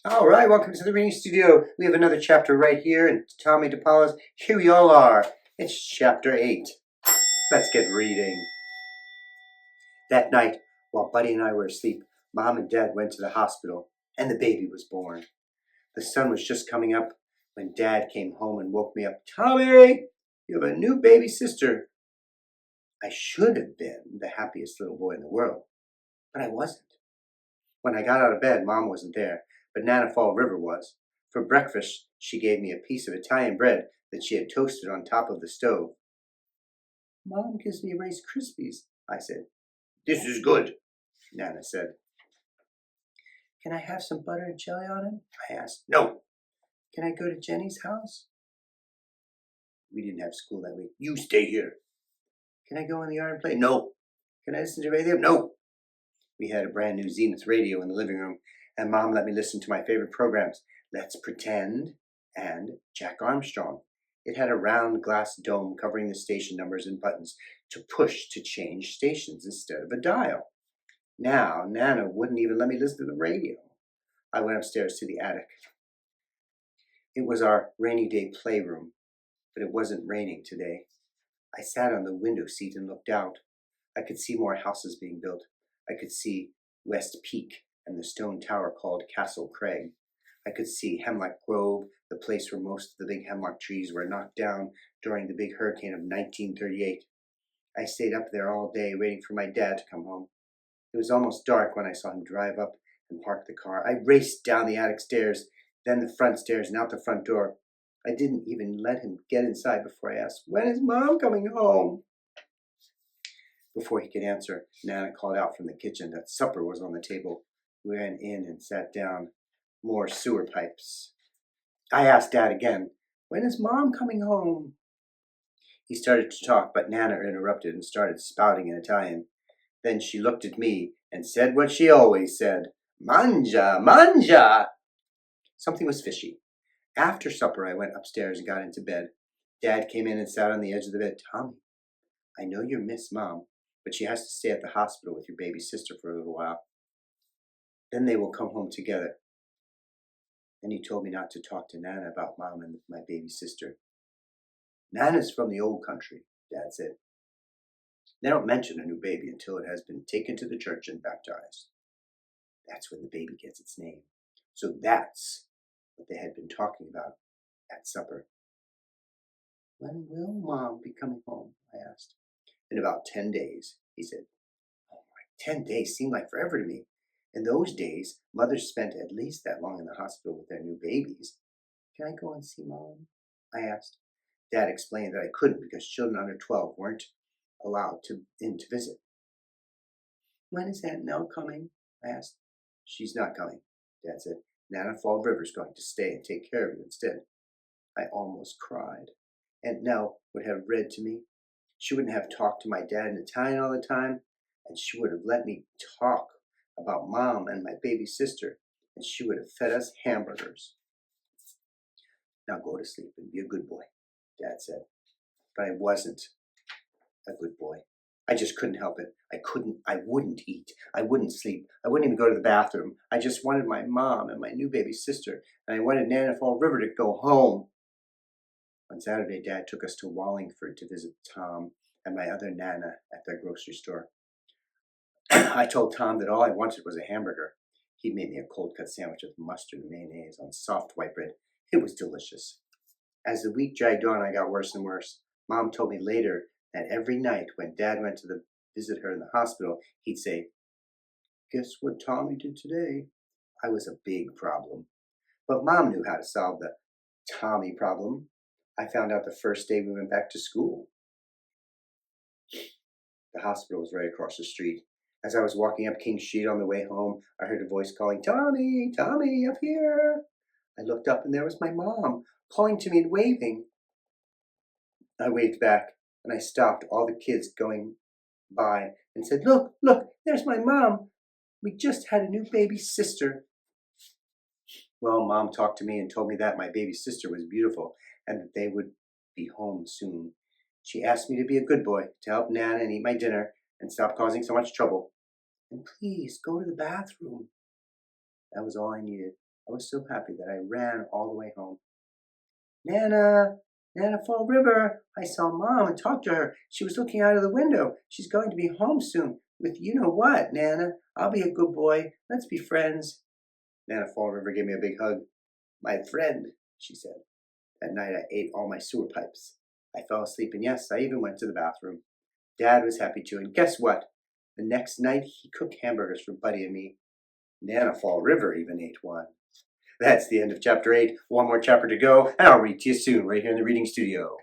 All right, welcome to the reading studio. We have another chapter right here in Tomie dePaola's Here We All Are. It's chapter 8. Let's get reading. That night, while Buddy and I were asleep, Mom and Dad went to the hospital, and the baby was born. The sun was just coming up when Dad came home and woke me up. Tomie, you have a new baby sister. I should have been the happiest little boy in the world, but I wasn't. When I got out of bed, Mom wasn't there, but Nana Fall River was. For breakfast, she gave me a piece of Italian bread that she had toasted on top of the stove. Mom gives me Rice Krispies, I said. This is good, Nana said. Can I have some butter and jelly on it? I asked. No. Can I go to Jenny's house? We didn't have school that week. You stay here. Can I go in the yard and play? No. Can I listen to radio? No. We had a brand new Zenith radio in the living room, and Mom let me listen to my favorite programs, Let's Pretend and Jack Armstrong. It had a round glass dome covering the station numbers and buttons to push to change stations instead of a dial. Now, Nana wouldn't even let me listen to the radio. I went upstairs to the attic. It was our rainy day playroom, but it wasn't raining today. I sat on the window seat and looked out. I could see more houses being built. I could see West Peak and the stone tower called Castle Craig. I could see Hemlock Grove, the place where most of the big hemlock trees were knocked down during the big hurricane of 1938. I stayed up there all day waiting for my dad to come home. It was almost dark when I saw him drive up and park the car. I raced down the attic stairs, then the front stairs and out the front door. I didn't even let him get inside before I asked, "When is Mom coming home?" Before he could answer, Nana called out from the kitchen that supper was on the table. We ran in and sat down. More sewer pipes. I asked Dad again, "When is Mom coming home?" He started to talk, but Nana interrupted and started spouting in Italian. Then she looked at me and said what she always said, "Mangia, mangia!" Something was fishy. After supper, I went upstairs and got into bed. Dad came in and sat on the edge of the bed. "Tomie, I know you miss Mom, but she has to stay at the hospital with your baby sister for a little while. Then they will come home together." And he told me not to talk to Nana about Mom and my baby sister. "Nana's from the old country," Dad said. "They don't mention a new baby until it has been taken to the church and baptized. That's when the baby gets its name." So that's what they had been talking about at supper. "When will Mom be coming home?" I asked. "In about 10 days, he said. Oh my, 10 days seemed like forever to me. In those days, mothers spent at least that long in the hospital with their new babies. "Can I go and see Mom?" I asked. Dad explained that I couldn't because children under 12 weren't allowed in to visit. "When is Aunt Nell coming?" I asked. "She's not coming," Dad said. "Nana Fall River's going to stay and take care of you instead." I almost cried. Aunt Nell would have read to me. She wouldn't have talked to my dad in Italian all the time, and she would have let me talk about Mom and my baby sister, and she would have fed us hamburgers. "Now go to sleep and be a good boy," Dad said. But I wasn't a good boy. I just couldn't help it. I wouldn't eat. I wouldn't sleep. I wouldn't even go to the bathroom. I just wanted my Mom and my new baby sister, and I wanted Nana Fall River to go home. On Saturday, Dad took us to Wallingford to visit Tom and my other Nana at their grocery store. I told Tom that all I wanted was a hamburger. He made me a cold-cut sandwich with mustard and mayonnaise on soft white bread. It was delicious. As the week dragged on, I got worse and worse. Mom told me later that every night when Dad went to visit her in the hospital, he'd say, "Guess what Tomie did today?" I was a big problem. But Mom knew how to solve the Tomie problem. I found out the first day we went back to school. The hospital was right across the street. As I was walking up King Street on the way home, I heard a voice calling, "Tomie, Tomie, up here." I looked up and there was my Mom, calling to me and waving. I waved back and I stopped all the kids going by and said, "Look, look, there's my Mom. We just had a new baby sister." Well, Mom talked to me and told me that my baby sister was beautiful and that they would be home soon. She asked me to be a good boy, to help Nana and eat my dinner and stop causing so much trouble. And please go to the bathroom. That was all I needed. I was so happy that I ran all the way home. Nana, Nana Fall River, I saw Mom and talked to her. She was looking out of the window. She's going to be home soon with you know what, Nana. I'll be a good boy. Let's be friends. Nana Fall River gave me a big hug. My friend, she said. That night I ate all my sewer pipes. I fell asleep, and yes, I even went to the bathroom. Dad was happy too, and guess what? The next night he cooked hamburgers for Buddy and me. Nana Fall River even ate one. That's the end of chapter 8. One more chapter to go, and I'll read to you soon right here in the reading studio.